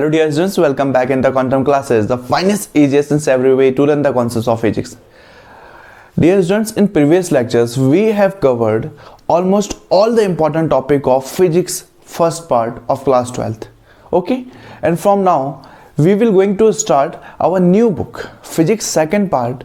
Hello dear students, welcome back in the quantum classes, the finest, easiest and every way to learn the concepts of physics. Dear students, in previous lectures we have covered almost all the important topic of physics first part of class 12th. Okay, and from now we will going to start our new book physics second part.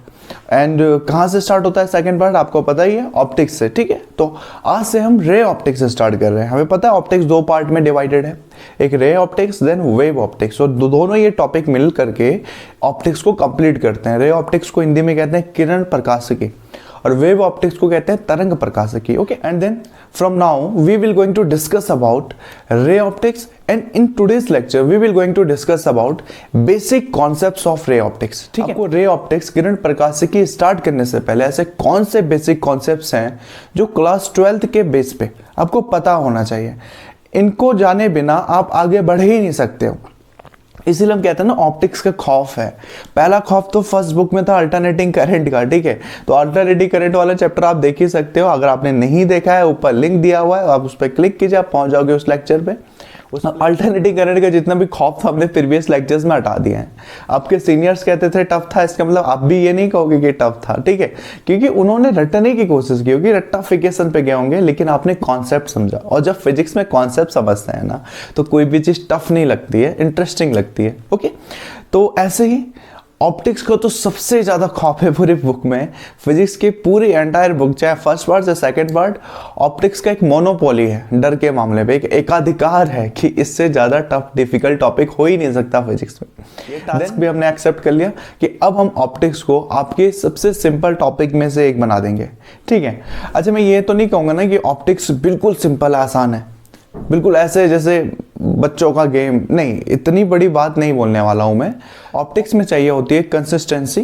And कहाँ से start होता है second part, आपको पता ही है, optics से. ठीक है, तो आज से हम रे ऑप्टिक्स से स्टार्ट कर रहे हैं. हमें पता है ऑप्टिक्स दो पार्ट में डिवाइडेड है, एक ray optics then wave optics. और दोनों ये टॉपिक मिल करके ऑप्टिक्स को कंप्लीट करते हैं. रे ऑप्टिक्स को हिंदी में कहते हैं किरण प्रकाशिकी और वेव ऑप्टिक्स को कहते हैं तरंग प्रकाशिकी. Okay, and then from now we will going to discuss about ray optics, and in today's lecture we will going to discuss about basic concepts of ray optics. ठीक है, आपको रे ऑप्टिक्स किरण प्रकाशिकी start करने से पहले ऐसे कौन से बेसिक कॉन्सेप्ट्स हैं जो क्लास 12th के बेस पे आपको पता होना चाहिए. इनको जाने बिना आप आगे बढ़ ही नहीं सकते हो. इसीलिए हम कहते हैं ना ऑप्टिक्स का खौफ है. पहला खौफ तो फर्स्ट बुक में था अल्टरनेटिंग करंट का. ठीक है, तो अल्टरनेटिंग करंट वाला चैप्टर आप देख ही सकते हो. अगर आपने नहीं देखा है ऊपर लिंक दिया हुआ है, आप उस पर क्लिक कीजिए, आप पहुंच जाओगे उस लेक्चर पे. उस अल्टरनेटिंग करंट का जितना भी खौफ था हमने प्रीवियस लेक्चर्स में हटा दिया है. आपके सीनियर्स कहते थे टफ था, इसका मतलब आप भी ये नहीं कहोगे कि टफ था. ठीक है, क्योंकि उन्होंने रटने की कोशिश की होगी, रट्टाफिकेशन पे गए होंगे, लेकिन आपने कॉन्सेप्ट समझा. और जब फिजिक्स में कॉन्सेप्ट समझते हैं ना तो कोई भी चीज टफ नहीं लगती है, इंटरेस्टिंग लगती है. ओके, तो ऐसे ही ऑप्टिक्स को तो सबसे ज्यादा खौफ है पूरी बुक में. फिजिक्स की पूरी एंटायर बुक, चाहे फर्स्ट पार्ट से सेकंड पार्ट, ऑप्टिक्स का एक मोनोपोली है डर के मामले पे. एक एकाधिकार है कि इससे ज्यादा टफ डिफिकल्ट टॉपिक हो ही नहीं सकता फिजिक्स में. ये टास्क भी हमने एक्सेप्ट कर लिया कि अब हम ऑप्टिक्स को आपके सबसे सिंपल टॉपिक में से एक बना देंगे. ठीक है, अच्छा मैं ये तो नहीं कहूंगा ना कि ऑप्टिक्स बिल्कुल सिंपल आसान है, बिल्कुल ऐसे जैसे बच्चों का गेम, नहीं, इतनी बड़ी बात नहीं बोलने वाला हूं मैं. ऑप्टिक्स में चाहिए होती है कंसिस्टेंसी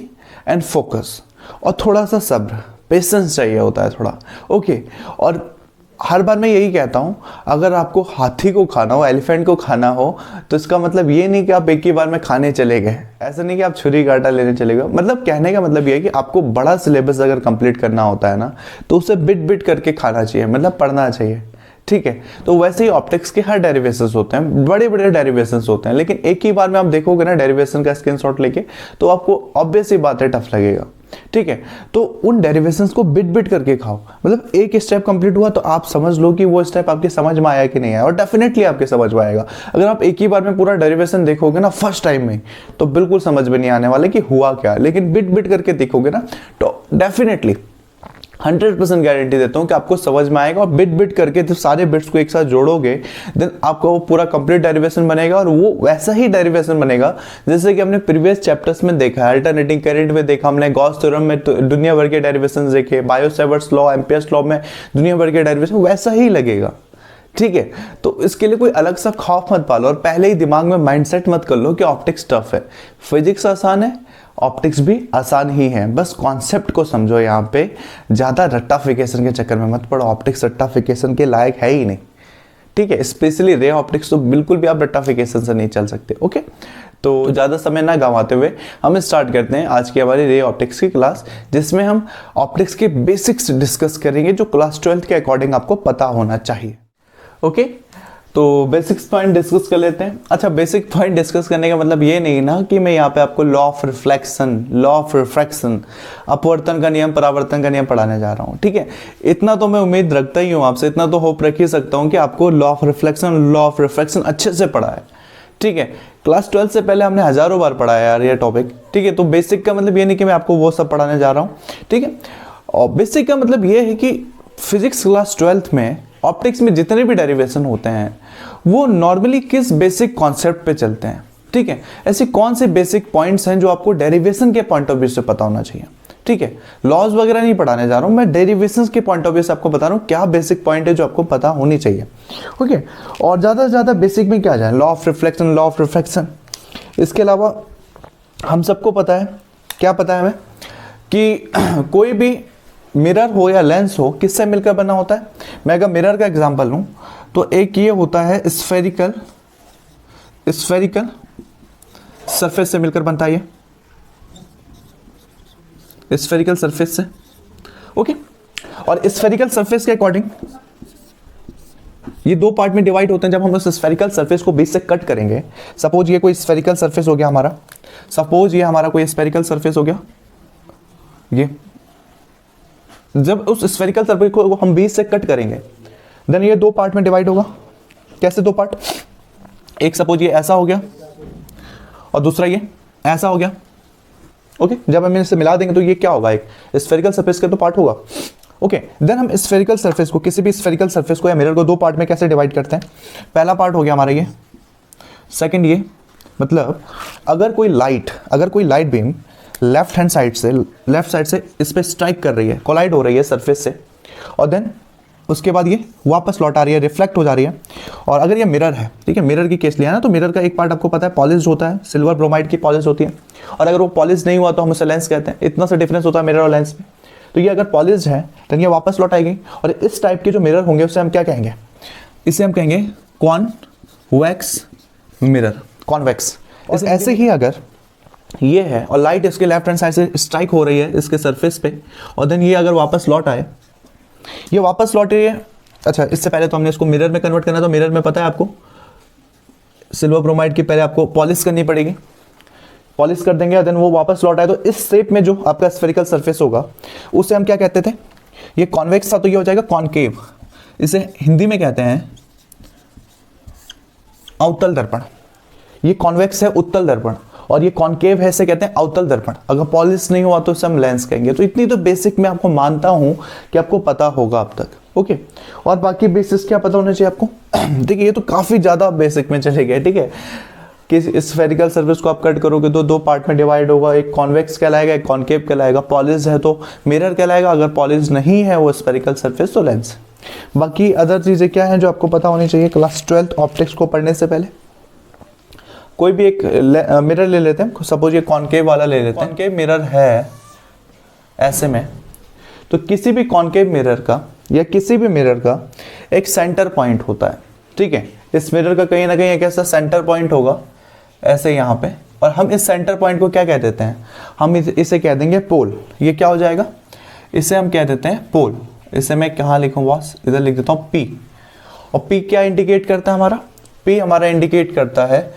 एंड फोकस और थोड़ा सा सब्र, पेशेंस चाहिए होता है थोड़ा. ओके, और हर बार मैं यही कहता हूं, अगर आपको हाथी को खाना हो, एलिफेंट को खाना हो, तो इसका मतलब ये नहीं कि आप एक ही बार में खाने चले गए. ऐसा नहीं कि आप छुरी कांटा लेने चले गए. मतलब कहने का मतलब ये है कि आपको बड़ा सिलेबस अगर कंप्लीट करना होता है ना तो उसे बिट बिट करके खाना चाहिए, मतलब पढ़ना चाहिए. ठीक है, तो वैसे ही ऑप्टिक्स के हर डेरिवेशंस होते हैं, बड़े बड़े डेरिवेशंस होते हैं, लेकिन एक ही बार में आप देखोगे ना डेरिवेशन का स्क्रीनशॉट लेके तो आपको ऑब्वियस ही बात है टफ लगेगा. ठीक है, तो उन डेरिवेशंस को बिट बिट करके खाओ. मतलब एक स्टेप कंप्लीट हुआ तो आप समझ लो कि वो स्टेप आपके समझ में आया कि नहीं आया, और डेफिनेटली आपके समझ में आएगा. अगर आप एक ही बार में पूरा डेरिवेशन देखोगे ना फर्स्ट टाइम में तो बिल्कुल समझ में नहीं आने वाले कि हुआ क्या, लेकिन बिट बिट करके देखोगे ना तो डेफिनेटली 100% गारंटी देता हूं कि आपको समझ में आएगा. और बिट बिट करके जब सारे बिट्स को एक साथ जोड़ोगे देन आपका वो पूरा कंप्लीट डेरिवेशन बनेगा, और वो वैसा ही डेरिवेशन बनेगा जैसे कि हमने प्रीवियस चैप्टर्स में देखा है. अल्टरनेटिंग करंट में देखा हमने, गॉस थ्योरम में दुनिया भर के डेरिवेशंस देखे, बायो-सेवर्ट्स लॉ, एम्पियर्स लॉ में दुनिया भर के डेरिवेशन, वैसा ही लगेगा. ठीक है, तो इसके लिए कोई अलग सा खौफ मत पालो और पहले ही दिमाग में माइंडसेट मत कर लो कि ऑप्टिक्स टफ है. फिजिक्स आसान है, ऑप्टिक्स भी आसान ही है, बस कॉन्सेप्ट को समझो. यहाँ पे ज्यादा रट्टाफिकेशन के चक्कर में मत पड़ो, ऑप्टिक्स रट्टाफिकेशन के लायक है ही नहीं. ठीक है, स्पेशली रे ऑप्टिक्स तो बिल्कुल भी आप रट्टाफिकेशन से नहीं चल सकते. ओके, तो ज्यादा समय ना गंवाते हुए हम स्टार्ट करते हैं आज की हमारी रे ऑप्टिक्स की क्लास, जिसमें हम ऑप्टिक्स के बेसिक्स डिस्कस करेंगे जो क्लास 12th के अकॉर्डिंग आपको पता होना चाहिए. ओके, तो बेसिक्स पॉइंट डिस्कस कर लेते हैं. अच्छा, बेसिक पॉइंट डिस्कस करने का मतलब ये नहीं ना कि मैं यहाँ पे आपको law of reflection, law of refraction, अपवर्तन का नियम, परावर्तन का नियम पढ़ाने जा रहा हूँ. ठीक है, इतना तो मैं उम्मीद रखता ही हूँ आपसे, इतना तो होप रख ही सकता हूँ कि आपको law of reflection, law of refraction अच्छे से पढ़ा है. ठीक है, क्लास 12 से पहले हमने हजारों बार पढ़ा है यार ये टॉपिक. ठीक है, तो बेसिक का मतलब ये नहीं कि मैं आपको वो सब पढ़ाने जा रहा हूँ. ठीक है, और बेसिक का मतलब ये है कि फिजिक्स क्लास 12th में ऑप्टिक्स में जितने भी डेरिवेशन होते हैं वो नॉर्मली किस बेसिक कॉन्सेप्ट पे चलते हैं. ठीक है, ऐसे कौन से बेसिक पॉइंट्स हैं जो आपको डेरिवेशन के पॉइंट ऑफ व्यू से पता होना चाहिए. ठीक है, लॉज वगैरह नहीं पढ़ाने जा रहा हूं मैं, डेरिवेशंस के पॉइंट ऑफ व्यू से आपको बता रहा हूं क्या बेसिक पॉइंट है जो आपको पता होनी चाहिए. ओके, और ज्यादा से ज्यादा बेसिक में क्या जाए, law of reflection, law of refraction. इसके अलावा हम सबको पता है, क्या पता है हमें, कि कोई भी मिरर हो या लेंस हो किससे मिलकर बना होता है. मैं अगर मिरर का एग्जांपल लूं तो एक ये होता है स्फेरिकल सरफेस से मिलकर बनता है, ये स्फेरिकल सरफेस से. ओके, और स्फेरिकल सरफेस के अकॉर्डिंग ये दो पार्ट में डिवाइड होते हैं जब हम उस स्फेरिकल सरफेस को बीच से कट करेंगे। सपोज ये कोई स्फेरिकल सरफेस हो गया हमारा, सपोज ये हमारा कोई स्फेरिकल सरफेस हो गया, ये जब उस स्फेरिकल सरफेस को हम बीच से कट करेंगे देन ये दो पार्ट में डिवाइड होगा। कैसे दो पार्ट? एक सपोज ये ऐसा हो गया और दूसरा ये ऐसा हो गया। ओके, जब हम इसे मिला देंगे तो ये क्या होगा, एक स्फेरिकल सरफेस का तो पार्ट होगा। ओके, देन हम स्फेरिकल सरफेस को, किसी भी स्फेरिकल सरफेस को या मिरर को दो पार्ट में कैसे डिवाइड करते हैं? पहला पार्ट हो गया हमारा ये, सेकंड ये। मतलब अगर कोई लाइट बीम लेफ्ट साइड से इस पे स्ट्राइक कर रही है, कोलाइड हो रही है सरफेस से, और देन उसके बाद ये वापस लौट आ रही है, रिफ्लेक्ट हो जा रही है। और अगर ये मिरर है, ठीक है, मिरर की केस लिया ना, तो मिरर का एक पार्ट आपको पता है पॉलिश्ड होता है, सिल्वर ब्रोमाइड की पॉलिश होती है, और अगर वो पॉलिश नहीं हुआ तो हम उसे लेंस कहते हैं। इतना सा डिफरेंस होता है मिरर और लेंस में। तो ये अगर पॉलिश है तो ये वापस लौट आएगी। और इस टाइप के जो मिरर होंगे उसे हम क्या कहेंगे? इसे हम कहेंगे कॉन्वेक्स मिरर, कॉन्वेक्स। ऐसे ही अगर ये है और लाइट इसके लेफ्ट हैंड साइड से स्ट्राइक हो रही है इसके सरफेस पे, और देन ये अगर वापस लौट आए, ये वापस लौट रही है। अच्छा, इससे पहले तो हमने इसको मिरर में कन्वर्ट करना, तो मिरर में पता है आपको सिल्वर ब्रोमाइड की पहले आपको पॉलिश करनी पड़ेगी, पॉलिश कर देंगे, देन वो वापस लौट आए। तो इस शेप में जो आपका स्फेरिकल सरफेस होगा उसे हम क्या कहते थे? ये कॉन्वेक्स था तो ये हो जाएगा कॉनकेव। इसे हिंदी में कहते हैं अवतल दर्पण। ये कॉन्वेक्स है, उत्तल दर्पण, और ये कॉनकेव है, इसे कहते हैं अवतल दर्पण। अगर पॉलिश नहीं हुआ तो इसे हम लेंस कहेंगे। तो इतनी तो बेसिक मैं आपको मानता हूं कि आपको पता होगा अब तक। ओके, और बाकी बेसिक्स क्या पता होना चाहिए आपको? देखिए, ये तो काफी ज्यादा बेसिक में चले गए, ठीक है, कि स्फेरिकल सरफेस को आप कट करोगे तो दो पार्ट में डिवाइड होगा, एक कॉन्वेक्स कहलाएगा, एक कॉनकेव कहलाएगा। पॉलिश है तो मिरर कहलाएगा, अगर पॉलिश नहीं है वो स्फेरिकल सरफेस तो लेंस। बाकी अदर चीजें क्या हैं जो आपको पता होनी चाहिए क्लास 12 ऑप्टिक्स को पढ़ने से पहले? कोई भी एक मिरर ले लेते हैं, सपोज ये कॉनकेव वाला ले लेते हैं। कॉनकेव मिरर है ऐसे में, तो किसी भी कॉनकेव मिरर का या किसी भी मिरर का एक सेंटर पॉइंट होता है, ठीक है। इस मिरर का कहीं ना कहीं एक ऐसा सेंटर पॉइंट होगा ऐसे यहाँ पे, और हम इस सेंटर पॉइंट को क्या कह देते हैं? हम इसे कह देंगे पोल। ये क्या हो जाएगा? इसे हम कह देते हैं पोल। इसे मैं कहाँ लिखूँ बॉस? इधर लिख देता हूँ P। और P क्या इंडिकेट करता है हमारा? P हमारा इंडिकेट करता है,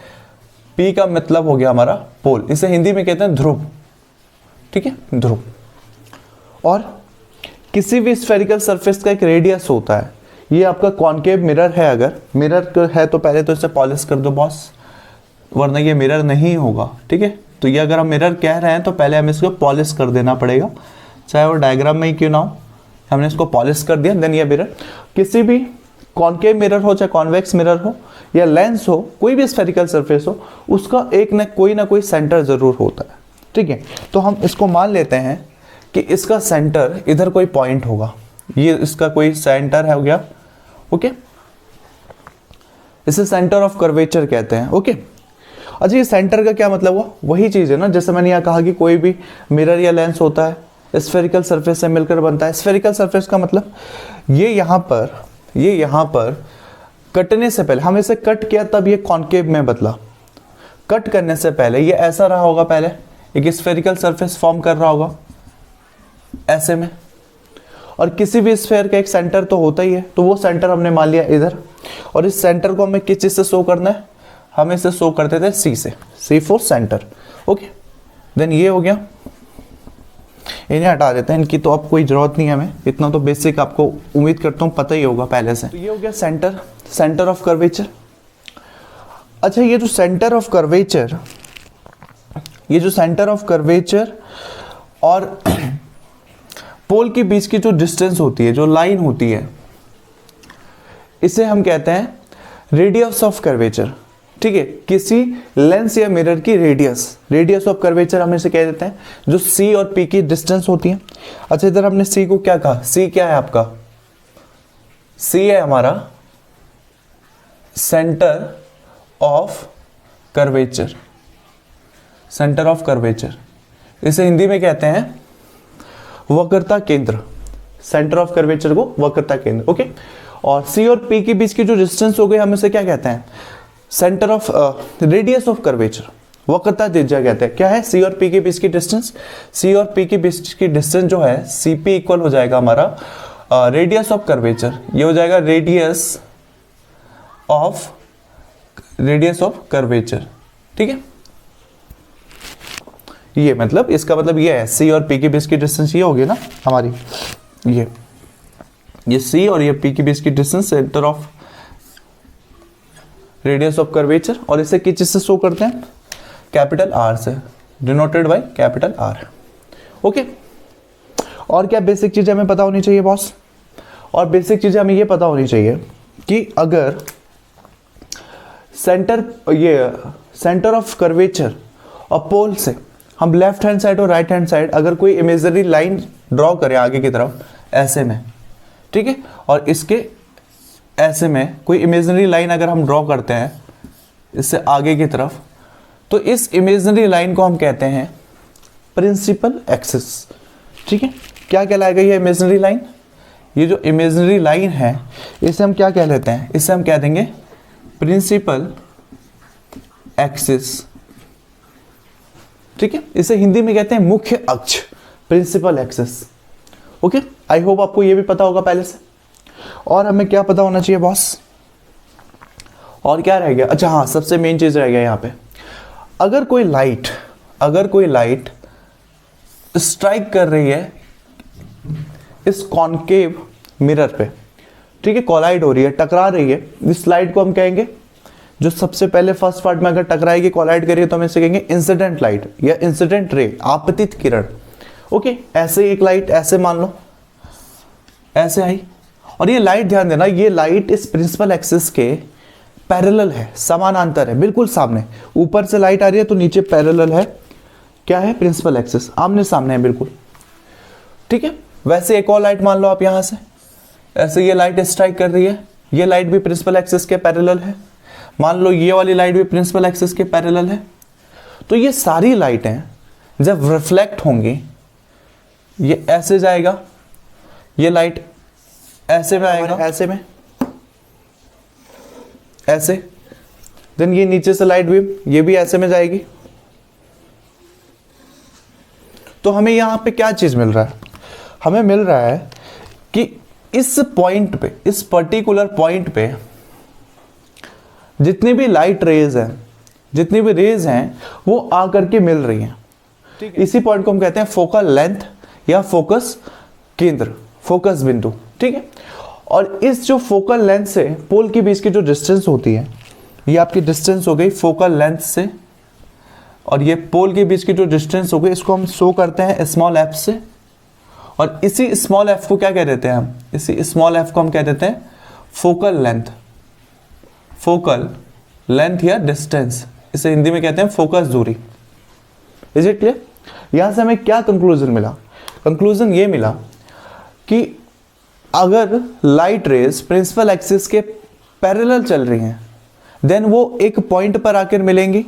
P का मतलब हो गया हमारा पोल। इसे हिंदी में कहते हैं ध्रुव, ठीक है, ध्रुव। और किसी भी स्फेरिकल सरफेस का एक रेडियस होता है। ये आपका कॉनकेव मिरर है, अगर मिरर है तो पहले तो इसे पॉलिश कर दो बॉस, वरना ये मिरर नहीं होगा, ठीक है। तो ये अगर हम मिरर कह रहे हैं तो पहले हमें इसको पॉलिश कर देना पड़ेगा, चाहे वो डायग्राम में ही क्यों ना हो। हमने इसको पॉलिश कर दिया, देन ये मिरर, किसी भी कॉनकेव मिरर हो चाहे कॉन्वेक्स मिरर हो या लेंस हो, कोई भी स्फेरिकल सरफेस हो, उसका एक ना कोई सेंटर जरूर होता है, ठीक है। तो हम इसको मान लेते हैं कि इसका सेंटर इधर कोई पॉइंट होगा, ये इसका कोई सेंटर है हो गया, ओके। इसे सेंटर ऑफ कर्वेचर कहते हैं, ओके। अच्छा, ये सेंटर का क्या मतलब हुआ? वही चीज है ना, जैसे मैंने यहाँ कहा कि कोई भी मिरर या लेंस होता है स्फेरिकल सरफेस से मिलकर बनता है। स्फेरिकल सरफेस का मतलब ये यहाँ पर कटने से पहले, हम इसे कट किया तब ये कॉनकेव में बदला। कट करने से पहले ये ऐसा रहा होगा, पहले एक स्फेरिकल सरफेस फॉर्म कर रहा होगा ऐसे में, और किसी भी स्फेयर का एक सेंटर तो होता ही है, तो वो सेंटर हमने मान लिया इधर। और इस सेंटर को हमें किस चीज से शो करना है? हम इसे शो करते थे C से, C for centre, okay. Then ये हो गया, इन्हें हटा देते हैं, इनकी तो अब कोई जरूरत नहीं है हमें, इतना तो बेसिक आपको उम्मीद करता हूँ पता ही होगा पहले से। तो ये हो गया सेंटर ऑफ कर्वेचर। अच्छा, ये जो सेंटर ऑफ कर्वेचर और पोल के बीच की जो डिस्टेंस होती है, जो लाइन होती है, इसे हम कहते हैं रेडियस ऑफ कर्वेचर, ठीक है। किसी लेंस या मिरर की रेडियस ऑफ कर्वेचर हम इसे कह देते हैं, जो C और P की डिस्टेंस होती है। अच्छा, इधर हमने C को क्या कहा? C क्या है आपका? C है हमारा सेंटर ऑफ कर्वेचर। इसे हिंदी में कहते हैं वक्रता केंद्र। सेंटर ऑफ कर्वेचर को वक्रता केंद्र, ओके। और C और P के बीच की जो डिस्टेंस हो गई, हम इसे क्या कहते हैं? Centre of radius of curvature, वक्रता त्रिज्या कहते हैं। क्या है? C और P के बीच की डिस्टेंस। C और P के बीच की डिस्टेंस जो है CP इक्वल हो जाएगा हमारा रेडियस ऑफ कर्वेचर। ये हो जाएगा radius of radius of curvature, ठीक है। ये मतलब इसका मतलब ये है सी और पी के बीच की डिस्टेंस ये होगी ना हमारी, ये सी और ये पी के बीच की distance centre of radius of curvature, और इसे किस चीज से शो करते हैं, कैपिटल आर से, denoted by capital R. Okay, और क्या बेसिक चीजें हमें पता होनी चाहिए बॉस, और बेसिक चीजें हमें ये पता होनी चाहिए कि अगर सेंटर ऑफ कर्वेचर और पोल से हम लेफ्ट हैंड साइड और राइट हैंड साइड अगर कोई इमेजिनरी लाइन ड्रॉ करें आगे की तरफ ऐसे में, ठीक है, और इसके ऐसे में कोई इमेजिनरी लाइन अगर हम ड्रॉ करते हैं इससे आगे की तरफ, तो इस इमेजिनरी लाइन को हम कहते हैं प्रिंसिपल एक्सिस, ठीक है। क्या कहलाएगा ये इमेजिनरी लाइन, ये जो इमेजिनरी लाइन है इसे हम क्या कह लेते हैं, इसे हम कह देंगे प्रिंसिपल एक्सिस, ठीक है। इसे हिंदी में कहते हैं मुख्य अक्ष, principal axis. Okay, I hope आपको ये भी पता होगा पहले से। और हमें क्या पता होना चाहिए बॉस, और क्या रह गया, अच्छा हाँ, सबसे मेन चीज रह गया यहाँ पे, अगर कोई लाइट स्ट्राइक कर रही है इस कॉनकेव मिरर पे, ठीक है, कोलाइड हो रही है, टकरा रही है, इस लाइट को हम कहेंगे, जो सबसे पहले फर्स्ट पार्ट में अगर टकराएगी कोलाइड करिए तो हम इसे कहेंगे इंसिडेंट लाइट या इंसिडेंट रे, आपतित किरण। ओके, ऐसे एक लाइट ऐसे मान लो ऐसे आई, और ये लाइट ध्यान देना, ये लाइट इस प्रिंसिपल एक्सिस के पैरेलल है, समानांतर है, बिल्कुल सामने, ऊपर से लाइट आ रही है तो नीचे पैरेलल है, क्या है, प्रिंसिपल एक्सिस, आमने सामने है बिल्कुल, ठीक है। वैसे एक और लाइट मान लो आप यहां से, ऐसे ये लाइट स्ट्राइक कर रही है, ये लाइट भी प्रिंसिपल एक्सिस के पैरेलल है, मान लो ये वाली लाइट भी प्रिंसिपल एक्सिस के पैरेलल है, तो ये सारी लाइटें जब रिफ्लेक्ट होंगी, ये ऐसे जाएगा, ये लाइट ऐसे में आएगा, ऐसे में, ऐसे, देन ये नीचे से लाइट बीम ये भी ऐसे में जाएगी। तो हमें यहां पे क्या चीज मिल रहा है, हमें मिल रहा है कि इस पॉइंट पे, इस पर्टिकुलर पॉइंट पे जितनी भी लाइट रेज हैं, जितनी भी रेज हैं वो आकर के मिल रही हैं, ठीक है। इसी पॉइंट को हम कहते हैं फोकल लेंथ या फोकस केंद्र, फोकस बिंदु, ठीक है। और इस जो फोकल लेंथ से पोल के बीच की जो डिस्टेंस होती है, ये आपकी डिस्टेंस हो गई फोकल लेंथ से, और ये पोल के बीच की जो डिस्टेंस हो गई इसको हम शो करते हैं स्मॉल एफ से, और इसी स्मॉल एफ को क्या कह देते हैं हम, इसी स्मॉल एफ को हम कह देते हैं फोकल लेंथ, फोकल लेंथ या डिस्टेंस, इसे हिंदी में कहते हैं फोकस दूरी। Is it clear? यहां से हमें क्या कंक्लूजन मिला, कंक्लूजन ये मिला कि अगर लाइट रेज प्रिंसिपल एक्सिस के पैरेलल चल रही हैं, देन वो एक पॉइंट पर आकर मिलेंगी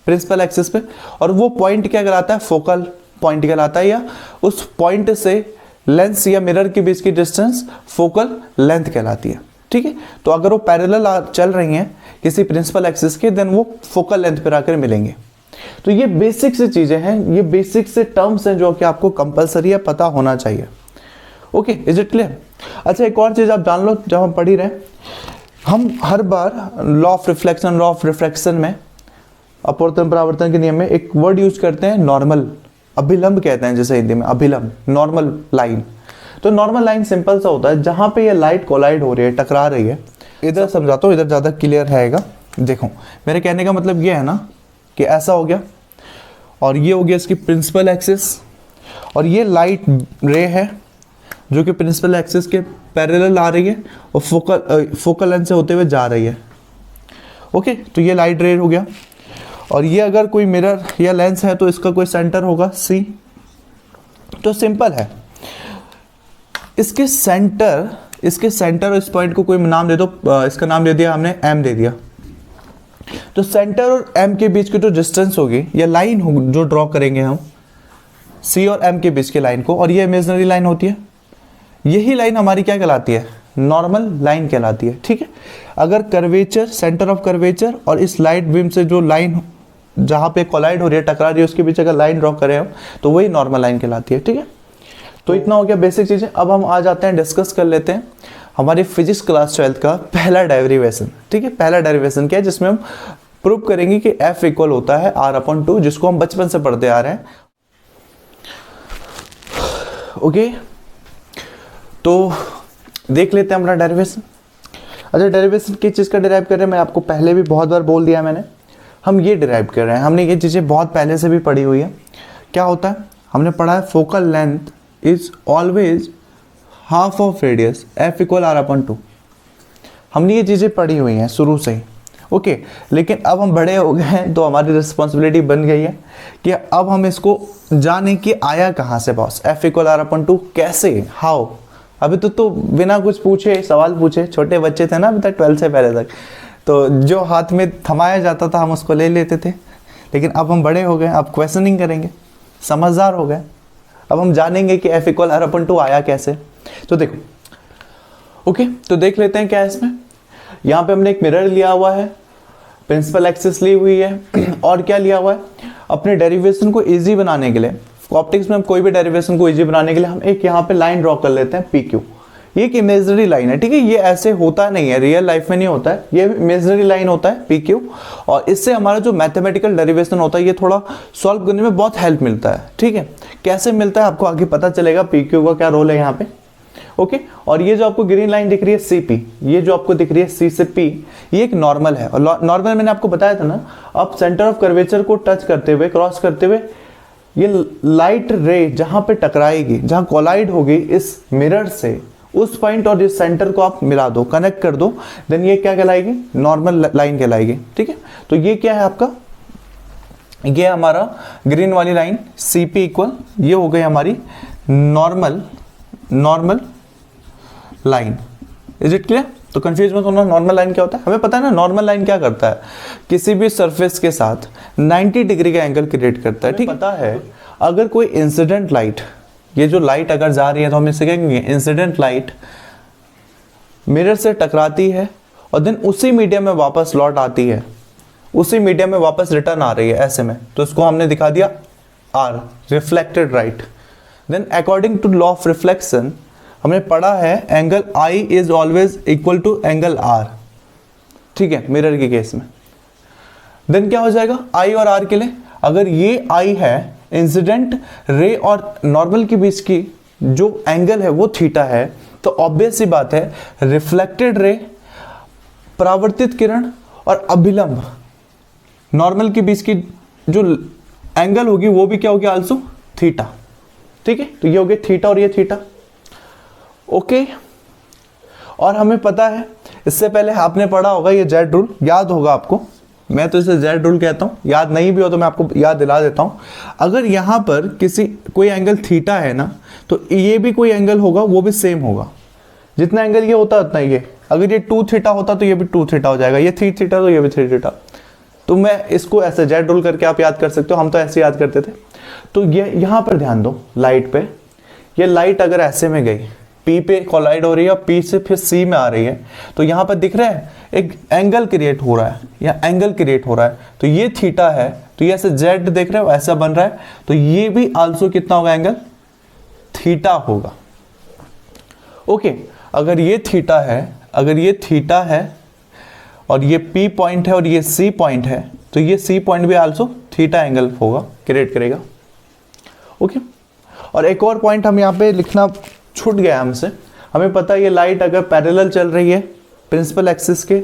प्रिंसिपल एक्सिस पे, और वो पॉइंट क्या कहलाता है, फोकल पॉइंट कहलाता है, या उस पॉइंट से लेंस या मिरर के बीच की डिस्टेंस फोकल लेंथ कहलाती है, ठीक है। तो अगर वो पैरेलल चल रही हैं किसी प्रिंसिपल एक्सिस के, देन वो फोकल लेंथ पर आकर मिलेंगे। तो ये बेसिक से चीजें हैं, ये बेसिक से टर्म्स हैं जो कि आपको कंपलसरी है, पता होना चाहिए। Okay, is it clear? अच्छा, एक और चीज आप जान लो, जब हम पढ़ ही रहे, हम हर बार law of reflection, law of refraction में, अपवर्तन परावर्तन के नियम में एक वर्ड यूज करते हैं नॉर्मल, अभिलंब कहते हैं जैसे हिंदी में, अभिलंब, नॉर्मल लाइन। तो नॉर्मल लाइन सिंपल सा होता है, जहां पे ये लाइट कोलाइड हो रही है, टकरा रही है, इधर समझाता हूँ, इधर ज्यादा क्लियर रहेगा। देखो, मेरे कहने का मतलब ये है ना कि ऐसा हो गया, और ये हो गया इसकी प्रिंसिपल एक्सिस, और ये लाइट रे है जो कि प्रिंसिपल एक्सिस के पैरेलल आ रही है और फोकल लेंथ से होते हुए जा रही है। ओके, तो ये लाइट रे हो गया, और ये अगर कोई मिरर या लेंस है तो इसका कोई सेंटर होगा सी। तो सिंपल है, इसके सेंटर और इस पॉइंट को कोई नाम दे दो, इसका नाम दे दिया हमने एम दे दिया। तो सेंटर और एम के बीच की जो डिस्टेंस होगी या लाइन हो जो ड्रॉ करेंगे हम सी और एम के बीच की लाइन को, और ये इमेजिनरी लाइन होती है, यही लाइन हमारी क्या कहलाती है, नॉर्मल लाइन कहलाती है, ठीक है। अगर कर्वेचर, सेंटर ऑफ कर्वेचर और इस लाइट बीम से जो लाइन जहां पे कोलाइड हो रही है, टकरा रही है, उसके बीच अगर लाइन ड्रॉ करें हम, तो वही नॉर्मल लाइन कहलाती है, ठीक है। तो इतना हो गया बेसिक चीजें। अब हम आ जाते हैं, डिस्कस कर लेते हैं हमारी फिजिक्स क्लास 12th का पहला डेरिवेशन, ठीक है। पहला डेरिवेशन क्या है, जिसमें हम प्रूव करेंगे कि F इक्वल होता है R/2, जिसको हम बचपन से पढ़ते आ रहे हैं। ओके, तो देख लेते हैं हमारा डेरिवेशन। अच्छा, डेरिवेशन किस चीज़ का डिराइव कर रहे हैं, मैं आपको पहले भी बहुत बार बोल दिया मैंने। हम ये डिराइव कर रहे हैं, हमने ये चीज़ें बहुत पहले से भी पढ़ी हुई है। क्या होता है, हमने पढ़ा है focal length is always half of radius F equal R/2। हमने ये चीज़ें पढ़ी हुई हैं शुरू से ही। ओके, लेकिन अब हम बड़े हो गए हैं तो हमारी रिस्पॉन्सिबिलिटी बन गई है कि अब हम इसको जाने कि आया कहाँ से बॉस, F इक्वल R/2 कैसे, हाउ। अभी तो बिना कुछ पूछे सवाल पूछे, छोटे बच्चे थे ना अभी तक 12th से पहले तक, तो जो हाथ में थमाया जाता था हम उसको ले लेते थे। लेकिन अब हम बड़े हो गए, अब क्वेश्चनिंग करेंगे, समझदार हो गए, अब हम जानेंगे कि F इक्वल R/2 आया कैसे। तो देखो, ओके, तो देख लेते हैं क्या है इसमें। यहाँ पे हमने एक मिरर लिया हुआ है, प्रिंसिपल एक्सिस ली हुई है, और क्या लिया हुआ है, अपने डेरिवेशन को इजी बनाने के लिए, ऑप्टिक्स में हम कोई भी डेरिवेशन को इजी बनाने के लिए हम एक यहाँ पे लाइन ड्रॉ कर लेते हैं PQ। ये एक इमेजिनरी लाइन है, ठीक है, ये ऐसे होता नहीं है, रियल लाइफ में नहीं होता है, ये इमेजिनरी लाइन होता है PQ। और इससे हमारा जो मैथमेटिकल डेरिवेशन होता है ये थोड़ा सॉल्व करने में बहुत हेल्प मिलता है, ठीक है। कैसे मिलता है आपको आगे पता चलेगा, PQ का क्या रोल है यहाँ पे। ओके, और ये जो आपको ग्रीन लाइन दिख रही है CP, ये जो आपको दिख रही है C से P, ये एक नॉर्मल है। और नॉर्मल मैंने आपको बताया था ना, अब सेंटर ऑफ कर्वेचर को टच करते हुए, क्रॉस करते हुए, ये लाइट रे जहां पे टकराएगी, जहां कोलाइड होगी इस मिरर से, उस पॉइंट और इस सेंटर को आप मिला दो, कनेक्ट कर दो, देन ये क्या कहलाएगी, नॉर्मल लाइन कहलाएगी, ठीक है। तो ये क्या है आपका, ये हमारा ग्रीन वाली लाइन CP इक्वल, ये हो गई हमारी normal line. Is it clear? तो कंफ्यूज मत होना, नॉर्मल लाइन क्या होता है, हमें पता है ना नॉर्मल लाइन क्या करता है, किसी भी सरफेस के साथ 90 डिग्री का एंगल क्रिएट करता है, ठीक पता है। अगर कोई इंसिडेंट लाइट, ये जो लाइट अगर जा रही है तो हम इसे कहेंगे इंसिडेंट लाइट, मिरर से टकराती है और देन उसी मीडियम में वापस लौट आती है, उसी मीडियम में वापस रिटर्न आ रही है ऐसे में, तो इसको हमने दिखा दिया R, reflected right. Then according to law of reflection हमने पढ़ा है angle I is always equal to angle R, ठीक है, मिरर के केस में। देन क्या हो जाएगा, I और R के लिए, अगर ये I है, इंसिडेंट रे और नॉर्मल के बीच की जो एंगल है वो थीटा है, तो ऑब्वियस सी बात है रिफ्लेक्टेड रे, परावर्तित किरण और अभिलंब नॉर्मल के बीच की जो एंगल होगी वो भी क्या होगी, आल्सो थीटा, ठीक है। तो ये हो गया थीटा और ये थीटा, ओके। और हमें पता है, इससे पहले आपने पढ़ा होगा ये जेड रूल, याद होगा आपको, मैं तो इसे जेड रूल कहता हूँ, याद नहीं भी हो तो मैं आपको याद दिला देता हूँ। अगर यहाँ पर कोई एंगल थीटा है ना, तो ये भी कोई एंगल होगा, वो भी सेम होगा, जितना एंगल ये होता है उतना ये, अगर ये 2 थीटा होता तो ये भी 2 थीटा हो जाएगा, ये 3 थीटा तो ये भी 3 थीटा। तो मैं इसको ऐसे जेड रूल करके आप याद कर सकते हो, हम तो ऐसे याद करते थे। तो ये यहाँ पर ध्यान दो लाइट पे, ये लाइट अगर ऐसे में गई, P पे कोलाइड हो रही है, P से फिर C में आ रही है, तो यहाँ पर दिख रहा है एक एंगल क्रिएट हो रहा है, या एंगल क्रिएट हो रहा है, तो ये थीटा है, तो ये ऐसे जेड देख रहे हो ऐसा बन रहा है, तो ये भी आल्सो कितना होगा, एंगल थीटा होगा, ओके। अगर ये थीटा है, अगर ये थीटा है और ये P पॉइंट है और ये C पॉइंट है, तो ये C पॉइंट भी आल्सो थीटा एंगल होगा, क्रिएट करेगा, ओके। और एक और पॉइंट हम यहाँ पे लिखना छूट गया हमसे, हमें पता है ये लाइट अगर पैरेलल चल रही है प्रिंसिपल एक्सिस के,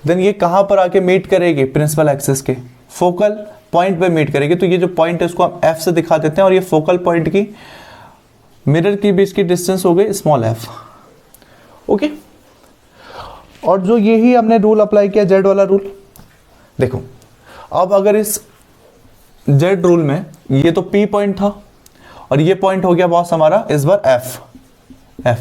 देन ये कहाँ पर आके मीट करेगी, प्रिंसिपल एक्सिस के फोकल पॉइंट पे मीट करेगी। तो ये जो पॉइंट है उसको हम F से दिखा देते हैं, और ये फोकल पॉइंट की मिरर के बीच की डिस्टेंस हो गई स्मॉल f, ओके। और जो यही हमने रूल अप्लाई किया, जेड वाला रूल, देखो अब अगर इस जेड रूल में ये तो P पॉइंट था और ये पॉइंट हो गया बॉस हमारा इस बार F,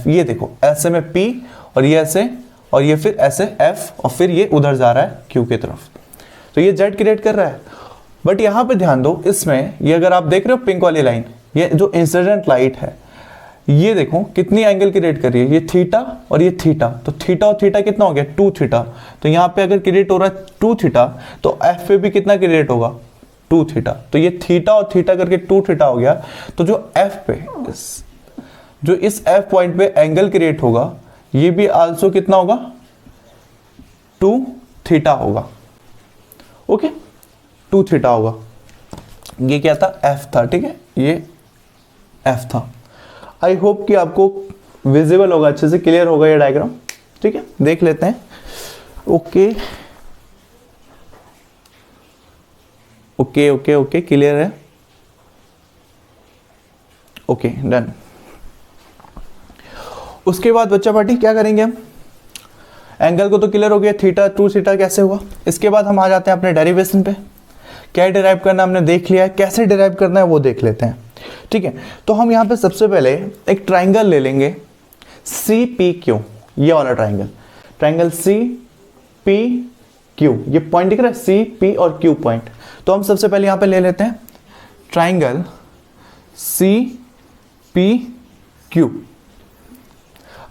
ये देखो ऐसे में P और ये ऐसे, और ये फिर ऐसे F, और फिर ये उधर जा रहा है Q की तरफ, तो ये Z क्रिएट कर रहा है। बट यहाँ पे ध्यान दो, इसमें ये अगर आप देख रहे हो पिंक वाली लाइन, ये जो इंसिडेंट लाइट है, ये देखो कितनी एंगल क्रिएट कर रही है, ये थीटा और ये थीटा, तो थीटा और थीटा कितना हो गया, 2 थीटा। तो यहाँ पे अगर क्रिएट हो रहा है 2 थीटा, तो F पे भी कितना क्रिएट होगा, 2 थीटा। तो ये थीटा और थीटा करके 2 थीटा हो गया। तो जो F पे जो इस F पॉइंट पे एंगल क्रिएट होगा, ये भी आल्सो कितना होगा, 2 थीटा होगा। ओके, 2 थीटा होगा। ये क्या था, एफ था, ठीक है, ये एफ था। आई होप कि आपको विजिबल होगा, अच्छे से क्लियर होगा ये डायग्राम, ठीक है। देख लेते हैं। Okay okay okay okay, clear है, ओके डन। उसके बाद बच्चा पार्टी क्या करेंगे हम, एंगल को तो क्लियर हो गया, थीटा 2 थीटा कैसे हुआ। इसके बाद हम आ जाते हैं अपने डेरिवेशन पे। क्या डिराइव करना हमने देख लिया है, कैसे डिराइव करना है वो देख लेते हैं, ठीक है। तो हम यहाँ पे सबसे पहले एक ट्राइंगल ले लेंगे सी पी क्यू, ये वाला triangle, triangle C P Q, ये पॉइंट दिख रहा है सी पी और क्यू पॉइंट। तो हम सबसे पहले यहाँ पे ले लेते हैं ट्राइंगल सी पी क्यू।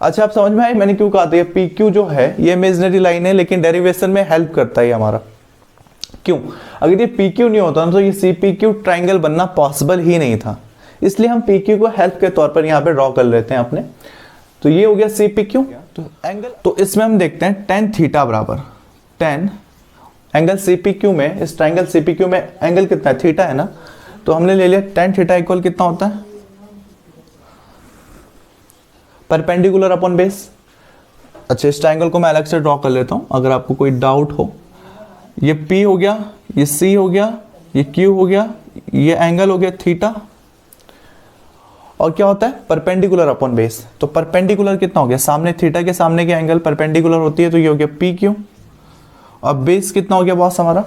अच्छा, आप समझ में आए मैंने क्यों कहा था, ये पी क्यू जो है ये इमेजिनरी लाइन है, लेकिन डेरिवेशन में हेल्प करता है हमारा। क्यों, अगर ये पी क्यू नहीं होता तो ये सी पी क्यू ट्राइंगल बनना पॉसिबल ही नहीं था, इसलिए हम पी क्यू को हेल्प के तौर पर यहाँ पे ड्रॉ कर लेते हैं अपने। तो ये हो गया सी पी क्यू। तो एंगल, तो इसमें हम देखते हैं टेन थीटा बराबर 10 एंगल सी पी क्यू में, इस ट्राइंगल सी पी क्यू में एंगल कितना है, थीटा है ना। तो हमने ले लिया टेन थीटा इक्वल कितना होता है, परपेंडिकुलर अपॉन बेस। अच्छा, इस ट्राइंगल को मैं अलग से ड्रॉ कर लेता हूं अगर आपको कोई डाउट हो। ये P हो गया, ये C हो गया, ये Q हो गया, ये एंगल हो गया थीटा, और क्या होता है परपेंडिकुलर अपॉन बेस। तो परपेंडिकुलर कितना हो गया, सामने थीटा के सामने के एंगल परपेंडिकुलर होती है, तो ये हो गया PQ, और बेस कितना हो गया बॉस हमारा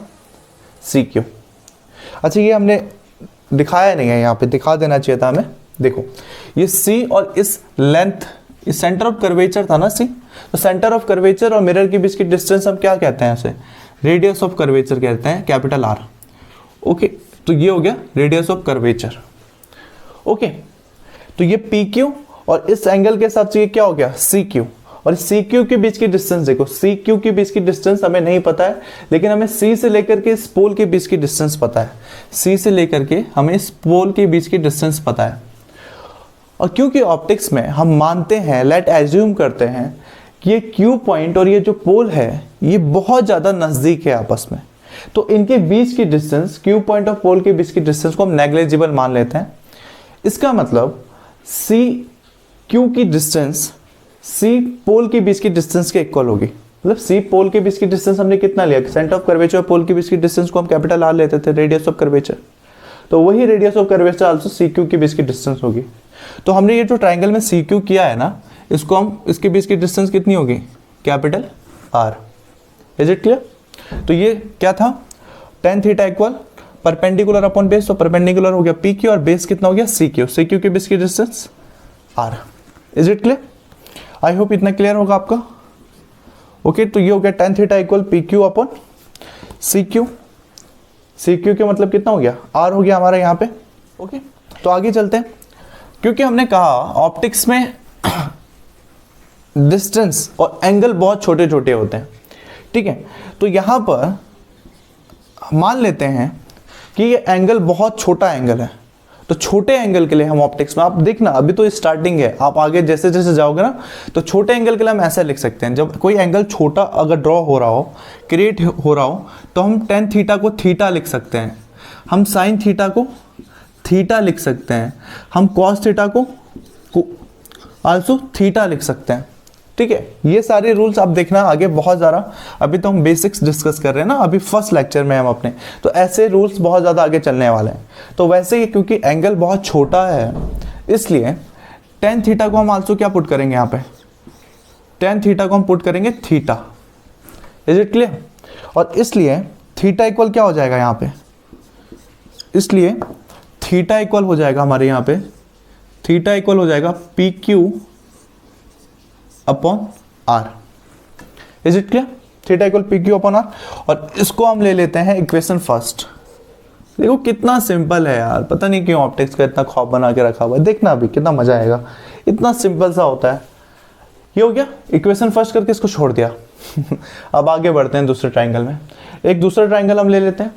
CQ। अच्छा, ये हमने दिखाया नहीं है, यहाँ पे दिखा देना चाहिए था हमें। देखो ये C और इस लेंथ, इस सेंटर ऑफ कर्वेचर था ना C, तो सेंटर ऑफ कर्वेचर और मिरर के बीच की डिस्टेंस हम क्या कहते हैं, इसे रेडियस ऑफ कर्वेचर कहते हैं, कैपिटल R। ओके, तो ये हो गया रेडियस ऑफ कर्वेचर। ओके, तो ये PQ और इस एंगल के हिसाब से ये क्या हो गया CQ, और CQ के बीच की डिस्टेंस देखो, CQ के बीच की डिस्टेंस हमें नहीं पता है, लेकिन हमें C से लेकर के इस पोल के बीच की डिस्टेंस पता है। C से लेकर के हमें इस पोल के बीच की डिस्टेंस पता है। और क्योंकि ऑप्टिक्स में हम मानते हैं, लेट एज्यूम करते हैं कि ये Q पॉइंट और ये जो पोल है ये बहुत ज़्यादा नज़दीक है आपस में, तो इनके बीच की डिस्टेंस, Q पॉइंट और पोल के बीच की डिस्टेंस को हम नेग्लिजिबल मान लेते हैं। इसका मतलब C Q की डिस्टेंस C पोल के बीच की डिस्टेंस के इक्वल होगी। मतलब C पोल के बीच की डिस्टेंस हमने कितना लिया, सेंटर ऑफ कर्वेचर और पोल के बीच की डिस्टेंस को हम कैपिटल R लेते थे, रेडियस ऑफ कर्वेचर। तो वही radius of curvature also CQ के बीच की डिस्टेंस होगी। तो हमने ये जो ट्राइंगल में CQ किया है ना, इसको हम, इसके बीच की डिस्टेंस कितनी होगी, capital R। Is it clear? तो ये क्या था, tan theta equal perpendicular upon base, तो परपेंडिकुलर हो गया PQ और बेस कितना हो गया CQ, CQ के बीच की distance R। Is it clear? I hope इतना क्लियर होगा आपका। ओके, तो ये हो गया tan theta equal PQ upon CQ। CQ के मतलब कितना हो गया, R हो गया हमारा यहाँ पे। ओके, तो आगे चलते हैं। क्योंकि हमने कहा ऑप्टिक्स में डिस्टेंस और एंगल बहुत छोटे छोटे होते हैं, ठीक है। तो यहां पर मान लेते हैं कि ये एंगल बहुत छोटा एंगल है, तो छोटे एंगल के लिए हम ऑप्टिक्स में, आप देखना अभी तो स्टार्टिंग है, आप आगे जैसे जैसे जाओगे ना, तो छोटे एंगल के लिए हम ऐसा लिख सकते हैं, जब कोई एंगल छोटा अगर ड्रॉ हो रहा हो, क्रिएट हो रहा हो, तो हम tan थीटा को थीटा लिख सकते हैं, हम sin थीटा को थीटा लिख सकते हैं, हम cos थीटा को आल्सो थीटा लिख सकते हैं, ठीक है। ये सारे रूल्स आप देखना आगे बहुत ज़्यादा, अभी तो हम बेसिक्स डिस्कस कर रहे हैं ना, अभी फर्स्ट लेक्चर में हम अपने, तो ऐसे रूल्स बहुत ज़्यादा आगे चलने वाले हैं। तो वैसे ही क्योंकि एंगल बहुत छोटा है, इसलिए tan थीटा को हम आल्सो क्या पुट करेंगे यहाँ पे, tan थीटा को हम पुट करेंगे थीटा। Is it clear? और इसलिए थीटा इक्वल क्या हो जाएगा यहाँ पे, इसलिए थीटा इक्वल हो जाएगा हमारे यहाँ पे, थीटा इक्वल हो जाएगा PQ upon R। Is it clear? Theta equal PQ upon R। और इसको हम ले लेते हैं इक्वेशन फर्स्ट। देखो कितना सिंपल है यार, पता नहीं क्यों ऑप्टिक्स का इतना खौफ बना के रखा हुआ है, देखना अभी कितना मजा आएगा, इतना सिंपल सा होता है। ये हो गया इक्वेशन फर्स्ट करके इसको छोड़ दिया। अब आगे बढ़ते हैं दूसरे ट्राइंगल में। एक दूसरा ट्राइंगल हम ले लेते हैं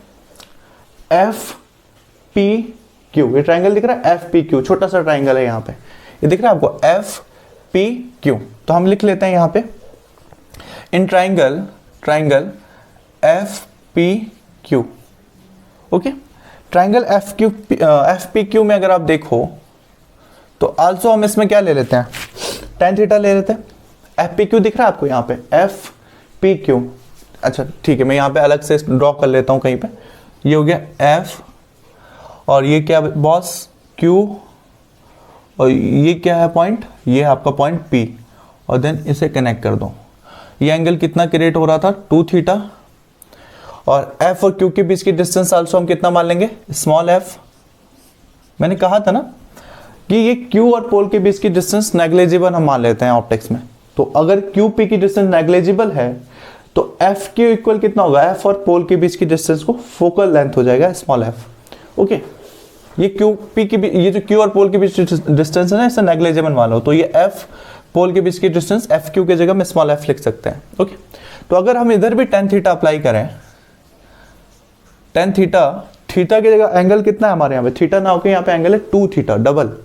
FPQ। ये ट्राइंगल दिख रहा है FPQ, छोटा सा ट्राइंगल है यहाँ पे, ये दिख रहा है आपको पी क्यू। तो हम लिख लेते हैं यहाँ पे in triangle F P Q. Okay, triangle F P Q में अगर आप देखो तो आल्सो हम इसमें क्या ले लेते हैं, tan थीटा ले लेते हैं। एफ पी क्यू दिख रहा है आपको यहाँ पे, एफ पी क्यू। अच्छा ठीक है, मैं यहाँ पे अलग से ड्रॉ कर लेता हूँ कहीं पे। ये हो गया एफ, और ये क्या बॉस, क्यू, और ये क्या है पॉइंट, ये है आपका पॉइंट पी, और देन इसे कनेक्ट कर दो। ये एंगल कितना क्रिएट हो रहा था, 2 थीटा, और एफ और क्यू के बीच की डिस्टेंस आल्सो हम कितना मान लेंगे, स्मॉल एफ। मैंने कहा था ना कि ये क्यू और पोल के बीच की डिस्टेंस नेग्लिजिबल हम मान लेते हैं ऑप्टिक्स में। तो अगर क्यू पी की डिस्टेंस नेग्लिजिबल है तो एफ क्यू इक्वल कितना होगा, एफ और पोल के बीच की डिस्टेंस को फोकल लेंथ हो जाएगा स्मॉल एफ। ओके, ये क्यू पी की, ये जो क्यू और पोल के बीच डिस्टेंस है ना, इसे नेग्लिजिबल मान लो। तो ये एफ पोल के बीच की डिस्टेंस एफ क्यू की जगह में स्मॉल एफ लिख सकते हैं। ओके, तो अगर हम इधर भी tan थीटा अप्लाई करें, tan थीटा, थीटा की जगह एंगल कितना है हमारे यहाँ पे, थीटा ना होकर यहाँ पे एंगल है 2 थीटा डबल,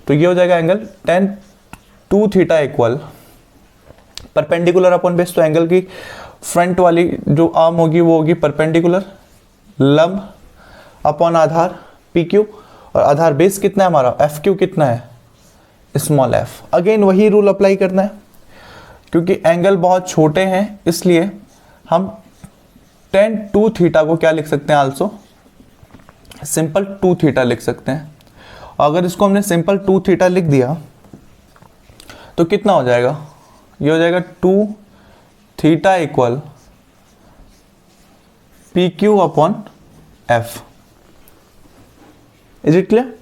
तो ये हो जाएगा angle tan 2 theta equal perpendicular upon base. तो एंगल की फ्रंट वाली जो आर्म होगी वो होगी परपेंडिकुलर, लंब अपॉन आधार पी क्यू, और आधार बेस कितना है हमारा, एफ क्यू कितना है, स्मॉल एफ। अगेन वही रूल अप्लाई करना है, क्योंकि एंगल बहुत छोटे हैं इसलिए हम tan 2 थीटा को क्या लिख सकते हैं, आल्सो सिंपल 2 थीटा लिख सकते हैं। अगर इसको हमने सिंपल 2 थीटा लिख दिया तो कितना हो जाएगा, ये हो जाएगा 2 theta equal P Q upon F. Is it clear?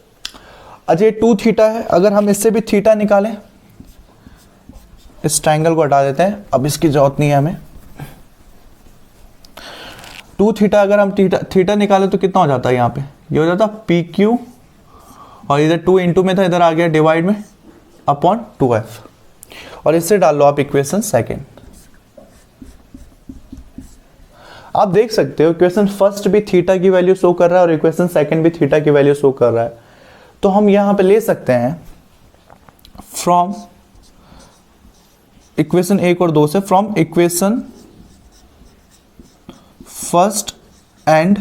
अच्छा, ये 2 थीटा है, अगर हम इससे भी थीटा निकालें, इस ट्राइंगल को हटा देते हैं, अब इसकी जरूरत नहीं है हमें। 2 थीटा अगर हम थीटा निकालें तो कितना हो जाता है यहाँ पे, ये हो जाता पी क्यू, और इधर 2 इंटू में था, इधर आ गया डिवाइड में अपॉन 2f, और इससे डाल लो आप इक्वेशन सेकेंड। आप देख सकते हो इक्वेशन फर्स्ट भी थीटा की वैल्यू शो कर रहा है और इक्वेशन सेकंड भी थीटा की वैल्यू शो कर रहा है। तो हम यहां पे ले सकते हैं फ्रॉम इक्वेशन 1 और 2 से, from equation first and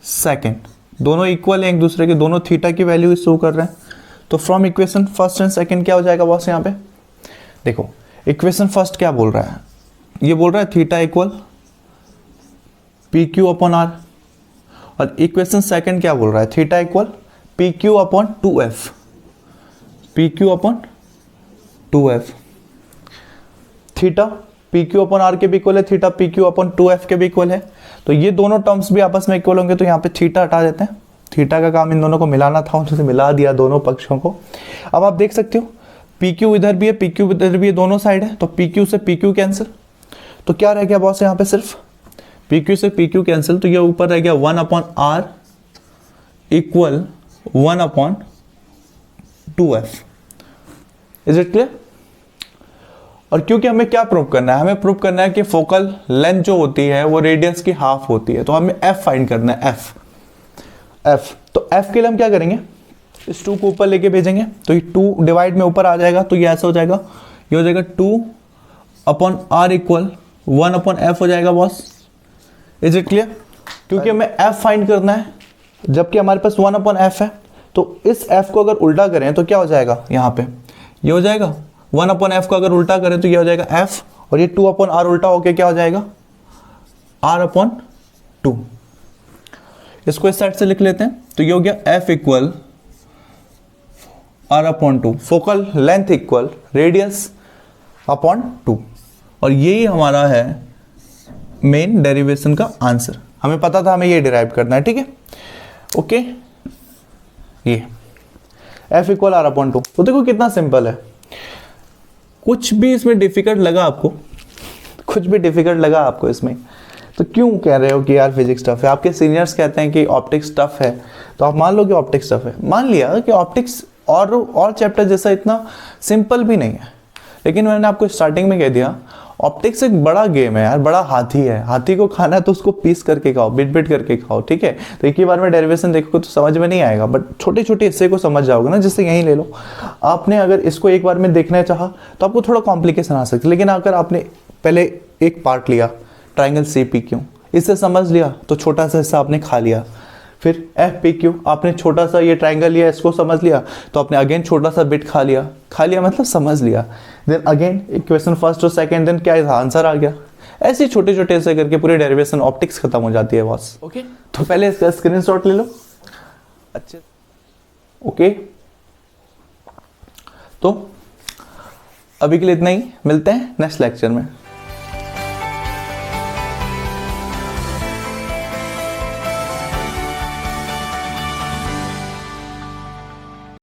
second, दोनों इक्वल है एक दूसरे के, दोनों थीटा की वैल्यू शो कर रहे हैं। तो from equation first and second क्या हो जाएगा बॉस, यहाँ पे देखो इक्वेशन फर्स्ट क्या बोल रहा है, ये बोल रहा है theta equal P Q upon R, और इक्वेशन सेकंड क्या बोल रहा है, theta equal P Q upon 2f, P Q upon 2f। Theta P Q upon R के भी इक्वल है, theta P Q upon 2f के भी इक्वल है। तो ये दोनों टर्म्स भी आपस में इक्वल होंगे, तो यहाँ पे थीटा हटा देते हैं, थीटा का काम इन दोनों को मिलाना था, उनसे मिला दिया दोनों पक्षों को। अब आप देख सकते हो पी क्यू इधर भी है, पी क्यू इधर भी है, दोनों साइड है, तो पी क्यू से पी क्यू कैंसिल, तो क्या रह गया बॉस यहाँ पे, सिर्फ पी क्यू से पी क्यू कैंसिल, तो ये ऊपर रह गया 1 upon R equal 1 upon 2f। Is it clear? और क्योंकि हमें क्या प्रूव करना है, हमें प्रूव करना है कि फोकल लेंथ जो होती है वो रेडियस की हाफ होती है, तो हमें f फाइंड करना है, f। तो f के लिए हम क्या करेंगे, इस 2 को ऊपर लेके भेजेंगे, तो ये 2 डिवाइड में ऊपर आ जाएगा, तो ये ऐसा हो जाएगा, ये हो जाएगा 2 upon R equal 1 upon f हो जाएगा बॉस। Is it clear? क्योंकि हमें f फाइंड करना है, जबकि हमारे पास 1 अपॉन f है, तो इस f को अगर उल्टा करें तो क्या हो जाएगा, यहाँ पे ये हो जाएगा 1 अपॉन f को अगर उल्टा करें तो ये हो जाएगा f, और ये 2 अपॉन r उल्टा होके क्या हो जाएगा, r अपॉन 2। इसको इस साइड से लिख लेते हैं, तो ये हो गया f equal r upon 2, focal length equal radius upon 2, और यही हमारा है मेन डेरिवेशन का आंसर। हमें पता था हमें ये डिराइव करना है, ठीक है। ओके, ये f इक्वल r अपॉन 2, तो देखो कितना सिंपल है। कुछ भी इसमें डिफिकल्ट लगा आपको, कुछ भी डिफिकल्ट लगा आपको इसमें, तो क्यों कह रहे हो कि यार फिजिक्स टफ है, आपके सीनियर्स कहते हैं कि ऑप्टिक्स टफ है, तो आप मान लो कि ऑप्टिक्स टफ है। मान लिया कि ऑप्टिक्स और चैप्टर जैसा इतना सिंपल भी नहीं है, लेकिन मैंने आपको स्टार्टिंग में कह दिया ऑप्टिक्स एक बड़ा गेम है यार, बड़ा हाथी है, हाथी को खाना है तो उसको पीस करके खाओ, बिट बिट करके खाओ, ठीक है। तो एक ही बार में डेरिवेशन देखोगे तो समझ में नहीं आएगा, बट छोटे छोटे हिस्से को समझ जाओगे ना। जैसे यहीं ले लो, आपने अगर इसको एक बार में देखना चाहा तो आपको थोड़ा कॉम्प्लिकेशन आ सकती है, लेकिन अगर आपने पहले एक पार्ट लिया ट्राइंगल सी पी क्यू, इससे समझ लिया तो छोटा सा हिस्सा आपने खा लिया। फिर एफ पी क्यू, आपने छोटा सा ये ट्राइंगल लिया, इसको समझ लिया तो आपने अगेन छोटा सा बिट खा लिया मतलब समझ लिया। देन अगेन इक्वेशन फर्स्ट और सेकंड, देन क्या आंसर आ गया। ऐसे ही छोटे छोटे ऐसे करके पूरी डेरिवेशन ऑप्टिक्स खत्म हो जाती है बॉस। ओके, तो पहले इसका स्क्रीनशॉट ले लो अच्छे। ओके, तो अभी के लिए इतना ही, मिलते हैं नेक्स्ट लेक्चर में।